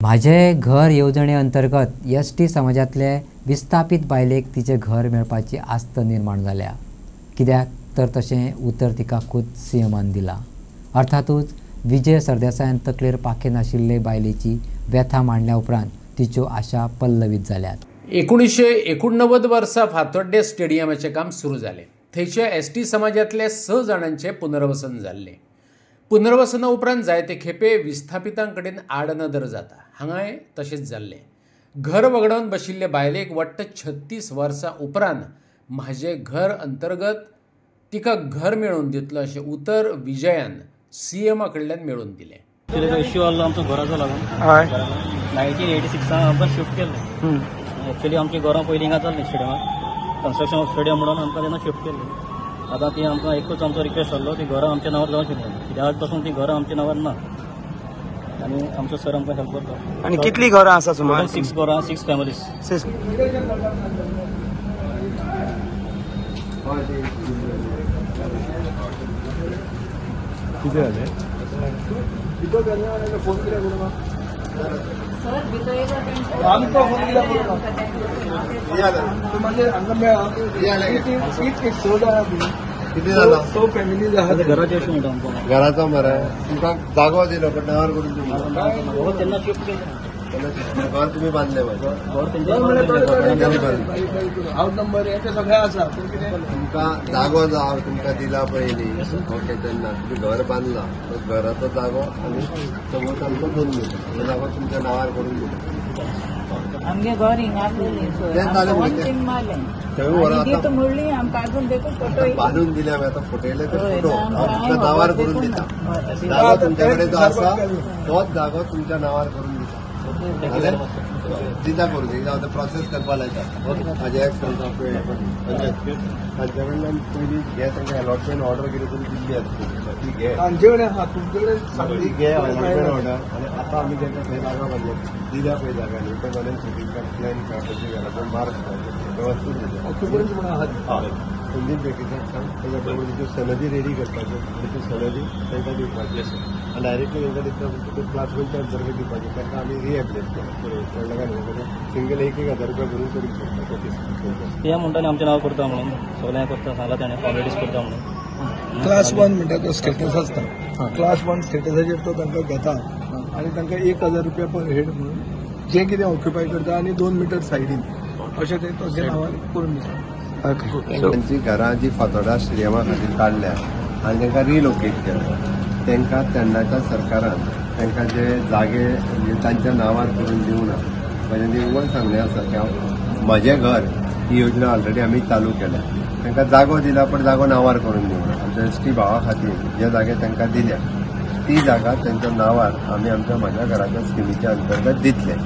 माझे घर येवजणे अंतर्गत एसटी समाजातले विस्थापित बायलेक तिचे घर मेळपाची आस्त निर्माण जाल्या। कित्याक तर तशें उतर तिका खूद सीएमान दिला। अर्थातूच विजय सरदेसायान तकलेर पाखे नाशिल्ले बायलेची व्यथा मांडल्या उपरांत तिच्यो आशा पल्लवीत जाल्यात। 1989 वर्सा फातोड्डे स्टेडियमाचें काम सुरू जालें। थंयचे एसटी समाजातले 6 जाणांचे पुनर्वसन जाल्ले। पुनर्वसना उपरांत जायते खेपे विस्थापितां कडेन आडनदर जाता। हांगाय तशेंच जाल्लें। घर वगडावन बशिल्ले बायलेक वट्ट 36 वर्सां उपरांत म्हाजे घर अंतर्गत तिका घर मेळोवन दितलो अशें उतर विजयान सीएमा कडल्यान मेळोवन दिलें। इश्यू आसलो आमचो घराचो लागून 1986 आमकां शिफ्ट केल्लें। एक्चुअली आमची घरां पयलीं हिंगा जाल्लीं स्टेडियमाक, कन्स्ट्रक्शन ऑफ स्टेडियम म्हणून आमकां तेन्ना शिफ्ट केल्ली। आतां ती आमकां एकूच आमचो रिक्वेस्ट आसलो ती घरां आमच्या नांवार जावंक शकना, कित्याक आज पासून ती घरां आमच्या नांवार ना आनी आमचो सर आमकां हेल्प करता। आनी कितली घरां आसा सुमार? 6 घरां, 6 फॅमिलीज। किती जाले? फोन केला घराचा मरे तुमका जागो दिलो पण नावार करून तेन्ना शिफ्ट केलें घर तुम्ही बांधले तुमका जागो तुमका दिला पयली ओके तेन्ना तुम्ही घर बांधला घराचो जागो आणि समोर आमचो दोन दिलो जागो तुमच्या नावार करून दिलो। आमगे घर बांधून दिले आम्ही आता फुटयले ते फोटो तुमच्या नावार करून दिता। जागो तुमच्याकडे जो आसा तोच जागो तुमच्या नावार करून दिता दिता करून दिता प्रोसेस करपा लायता। म्हाजे एक तांच्या कडल्यान पयली घे तांकां अलॉटमेंट ऑर्डर कितें तरी दिल्ली आसता ती घे ती घे अलॉटमेंट ऑर्डर आनी आतां आमी तांकां थंय जागा बांदल्या दिल्या पळय जाग्यांनी ते जाल्यार शुटींग प्लॅन करपाची घराचो मार्क व्यवस्थीत दिता। संदीप बेकीच्या सांग ताच्या बरोबर सनदी रेडी करपाच्यो आनी त्यो सनदी तांकां दिवपाच्यो आनी डायरेक्टली तांकां दिता क्लास 1च्या अंतर्गत दिवपाचे तांकां आमी रिएप्लेस केला कळ्ळें काय सिंगल 1,000 रुपया भरून करूंक शकता। ते म्हणटाले आमचें नांव करता म्हणून सगळें करता सांगला ताणें फॉर्मेलिटीज करता म्हणून। क्लास 1 म्हणटा तो स्टेटस आसता, क्लास 1 स्टेटसाचेर तो तांकां घेता आनी तांकां 1,000 रुपया पर हेड म्हणून जें कितें ऑक्युपाय करता आनी 2 मिटर सायडीन अशें ते तशें नांवार करून दिता। त्यांची घरां जी फातोड्डा स्टेडियमा खातीर काडल्या आनी तांकां रिलोकेट केल्या तांकां तेन्नाच्या सरकारान तांकां जे जागे तांच्या नांवार करून दिवना म्हणजे निव्वळ सांगलें आसा की म्हजें घर ही योजना ऑलरेडी आमी चालू केल्या। तांकां जागो दिला पण जागो नांवार करून दिवना। आमच्या एसटी भावा खातीर जे जागे तांकां दिल्या ती जागा तांच्या नांवार आमी आमच्या म्हज्या घराच्या स्किमीच्या अंतर्गत दितले।